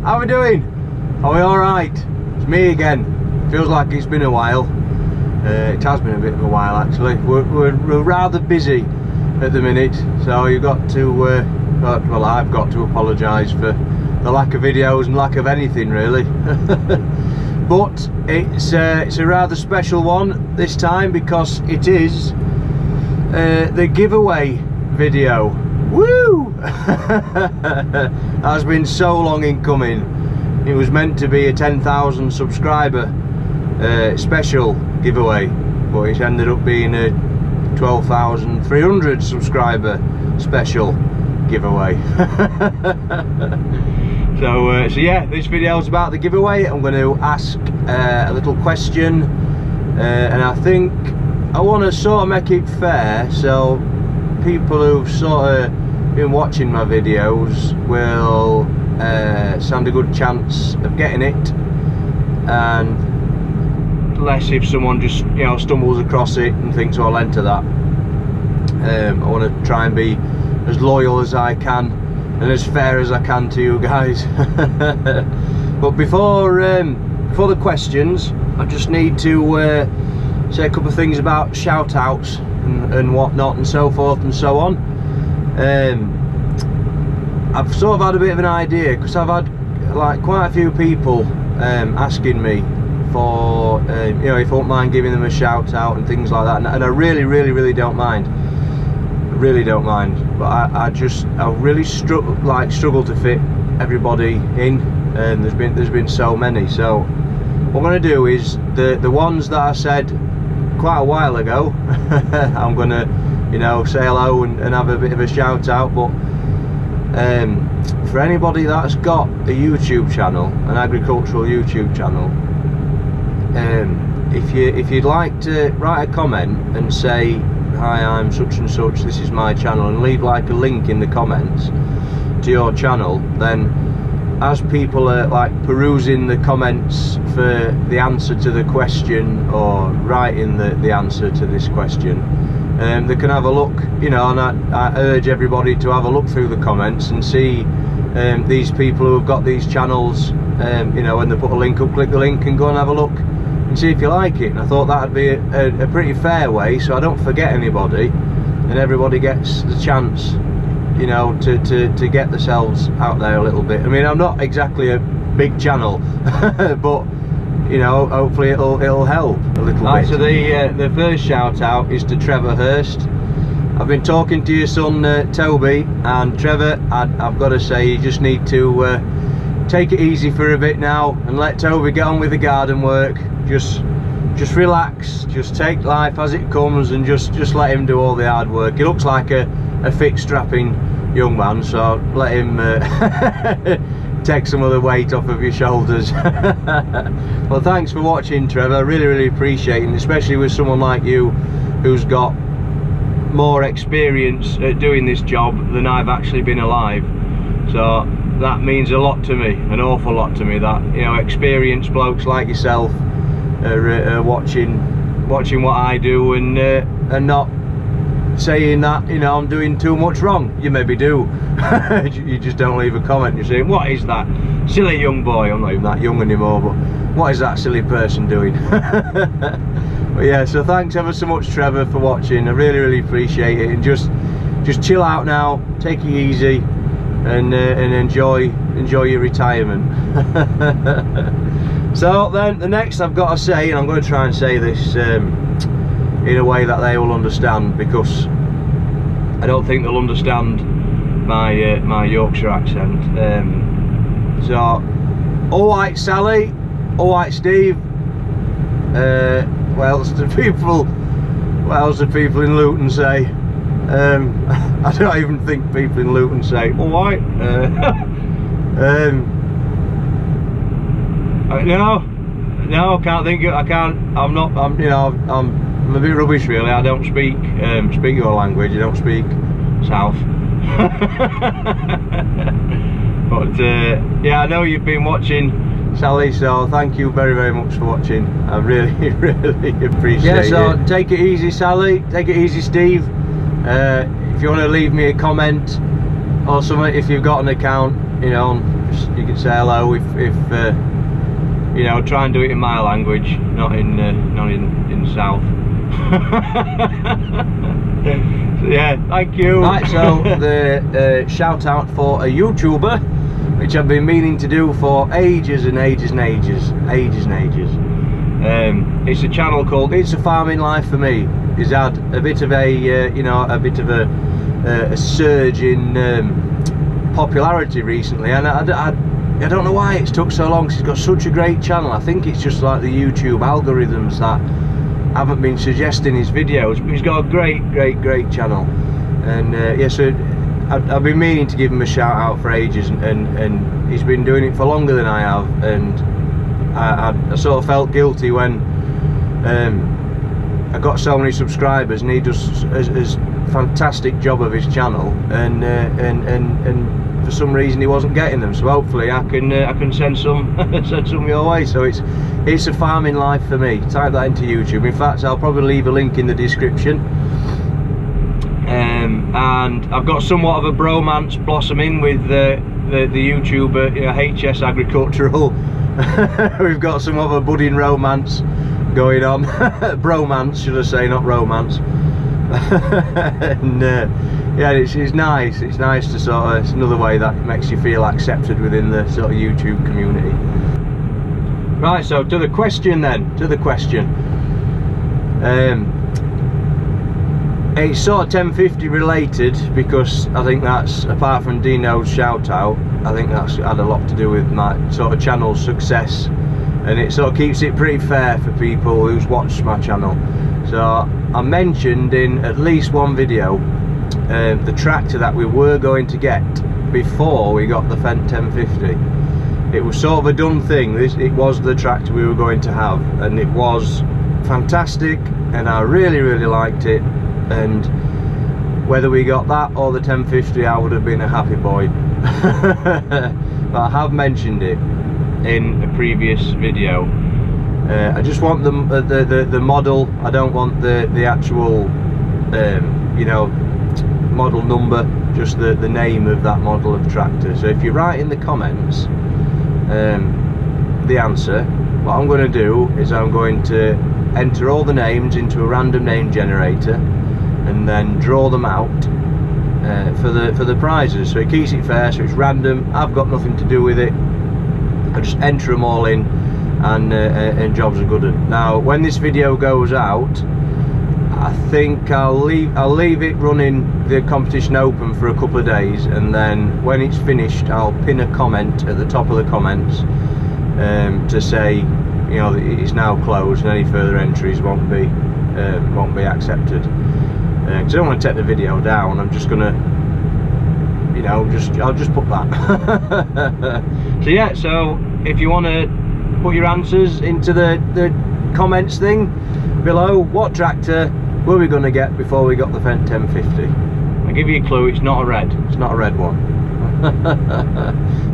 how are we doing? Are we alright? It's me again. Feels like it's been a while. It has been a bit of a while actually. We're rather busy at the minute, so you've got to, well, I've got to apologise for the lack of videos and lack of anything really. But it's a rather special one this time because it is the giveaway video. Woo! Has been so long in coming. It was meant to be a 10,000 subscriber special giveaway, but it ended up being a 12,300 subscriber special giveaway. So yeah, this video is about the giveaway. I'm going to ask a little question, and I think I want to sort of make it fair, so people who've sort of been watching my videos will stand a good chance of getting it, and less if someone just, you know, stumbles across it and thinks, oh, I'll enter that. I want to try and be as loyal as I can and as fair as I can to you guys. But before the questions, I just need to say a couple of things about shout outs and whatnot and so forth and so on. I've sort of had a bit of an idea because I've had like quite a few people asking me for you know, if I won't mind giving them a shout out and things like that, and I really don't mind. I really don't mind, but I really struggle to fit everybody in, and there's been so many. So what I'm going to do is the ones that I said quite a while ago, I'm going to, you know, say hello and have a bit of a shout out. But for anybody that's got a YouTube channel, an agricultural YouTube channel, if you'd like to write a comment and say, hi, I'm such and such, this is my channel, and leave like a link in the comments to your channel, then as people are like perusing the comments for the answer to the question or writing the answer to this question, they can have a look, you know, and I urge everybody to have a look through the comments and see these people who have got these channels, you know, when they put a link up, click the link and go and have a look and see if you like it. And I thought that'd be a pretty fair way, so I don't forget anybody and everybody gets the chance, you know, to get themselves out there a little bit. I mean, I'm not exactly a big channel, but you know, hopefully it'll help a little bit. So the first shout out is to Trevor Hurst. I've been talking to your son Toby, and Trevor, I've got to say, you just need to take it easy for a bit now and let Toby get on with the garden work. Just relax, just take life as it comes and just let him do all the hard work. He looks like a fit, strapping young man, so let him take some of the weight off of your shoulders. Well, thanks for watching, Trevor. I really appreciate it, and especially with someone like you who's got more experience at doing this job than I've actually been alive. So that means a lot to me, an awful lot to me, that, you know, experienced blokes like yourself are watching what I do and not saying that, you know, I'm doing too much wrong. You maybe do. You just don't leave a comment. You're saying, what is that silly young boy? I'm not even that young anymore, but what is that silly person doing? But yeah, so thanks ever so much, Trevor, for watching. I really appreciate it, and just chill out now, take it easy, and enjoy your retirement. So then the next I've got to say, and I'm going to try and say this in a way that they will understand, because I don't think they'll understand my Yorkshire accent. So, alright Sally, alright Steve, what else do people in Luton say? I don't even think people in Luton say alright. No, I can't think of, I'm you know, I'm a bit rubbish really. I don't speak your language, I don't speak South. But yeah, I know you've been watching, Sally, so thank you very much for watching. I really appreciate it. Yeah, so take it easy, Sally, take it easy, Steve. If you want to leave me a comment or something, if you've got an account, you know, just you can say hello if you know, try and do it in my language, not in South. So yeah, thank you. Right, so the shout out for a YouTuber, which I've been meaning to do for ages and ages and ages. It's a channel called It's a Farming Life for Me. He's had a bit of a you know, a bit of a surge in popularity recently, and I don't know why it's took so long. He's got such a great channel. I think it's just like the YouTube algorithms that haven't been suggesting his videos, but he's got a great channel. And yeah, so I've been meaning to give him a shout out for ages, and he's been doing it for longer than I have, and I sort of felt guilty when I got so many subscribers, and he does a fantastic job of his channel, and for some reason he wasn't getting them. So hopefully I can send some send some your way. So it's a farming life for me. Type that into YouTube. In fact, I'll probably leave a link in the description. And I've got somewhat of a bromance blossoming with the YouTuber, you know, HS Agricultural. We've got somewhat of a budding romance going on. Bromance, should I say, not romance. And yeah, it's nice. It's nice to sort of, it's another way that makes you feel accepted within the sort of YouTube community. Right, so to the question then. It's sort of 1050 related, because I think that's, apart from Dino's shout out, I think that's had a lot to do with my sort of channel success, and it sort of keeps it pretty fair for people who's watched my channel. So I mentioned in at least one video the tractor that we were going to get before we got the Fendt 1050. It was sort of a done thing. It was the tractor we were going to have, and it was fantastic, and I really liked it. And whether we got that or the 1050, I would have been a happy boy. But I have mentioned it in a previous video. I just want the model. I don't want the actual you know, model number, just the name of that model of tractor. So if you write in the comments the answer, what I'm going to do is I'm going to enter all the names into a random name generator, and then draw them out for the prizes. So it keeps it fair, so it's random. I've got nothing to do with it. I just enter them all in, and jobs are good. Now, when this video goes out, I think I'll leave it running, the competition open, for a couple of days, and then when it's finished, I'll pin a comment at the top of the comments to say, you know, it's now closed and any further entries won't be accepted. Because I don't want to take the video down. I'm just gonna, you know, I'll just put that. So yeah, so if you want to put your answers into the comments thing below, what tractor were we going to get before we got the Fendt 1050? I'll give you a clue, it's not a red one.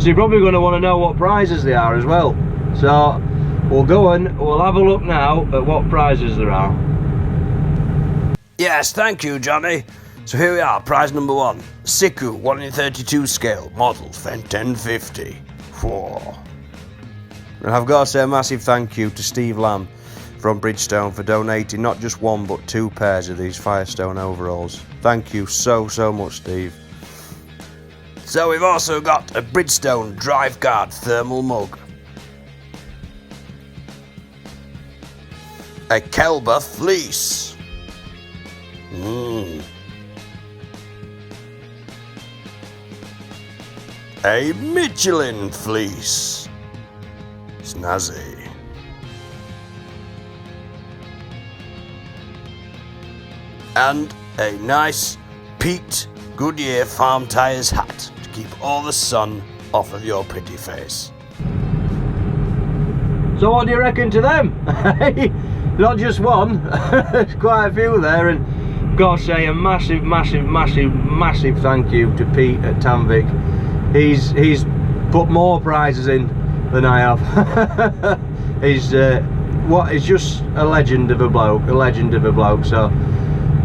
So you're probably going to want to know what prizes they are as well. So we'll go and we'll have a look now at what prizes there are. Yes, thank you, Johnny. So here we are, prize number 1. Siku 1/32 scale, model Fendt 1050. Whoa. And I've got to say a massive thank you to Steve Lamb from Bridgestone for donating not just one but 2 pairs of these Firestone overalls. Thank you so much, Steve. So we've also got a Bridgestone Drive Guard thermal mug, a Kelber fleece, a Michelin fleece, snazzy, and a nice peaked Goodyear Farm Tires hat to keep all the sun off of your pretty face. So what do you reckon to them? Not just one, there's quite a few there, and gotta say a massive thank you to Pete at Tanvik. He's put more prizes in than I have. He's just a legend of a bloke, So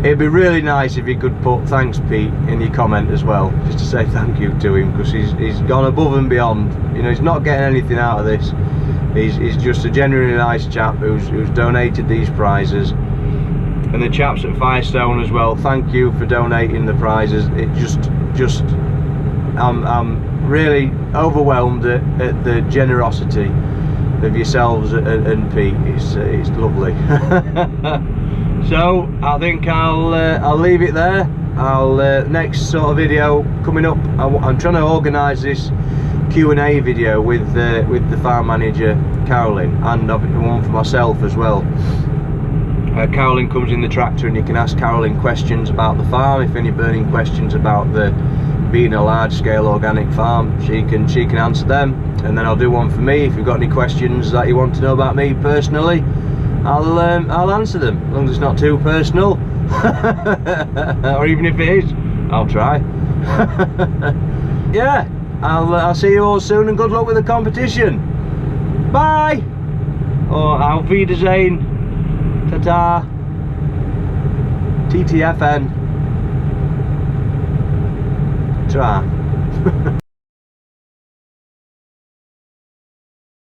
it'd be really nice if you could put "thanks Pete" in your comment as well, just to say thank you to him, because he's gone above and beyond. You know, he's not getting anything out of this. He's just a genuinely nice chap who's donated these prizes. And the chaps at Firestone as well, thank you for donating the prizes. It just I'm really overwhelmed at the generosity of yourselves and Pete. It's lovely. So I think I'll leave it there. Next sort of video coming up, I'm trying to organise this Q&A video with the farm manager Carolyn, and one for myself as well. Carolyn comes in the tractor, and you can ask Carolyn questions about the farm. If any burning questions about being a large-scale organic farm, she can answer them. And then I'll do one for me. If you've got any questions that you want to know about me personally, I'll answer them, as long as it's not too personal. Or even if it is, I'll try. Yeah, I'll see you all soon, and good luck with the competition. Bye. Or auf Wiedersehen. Ta-ta. TTFN. Try.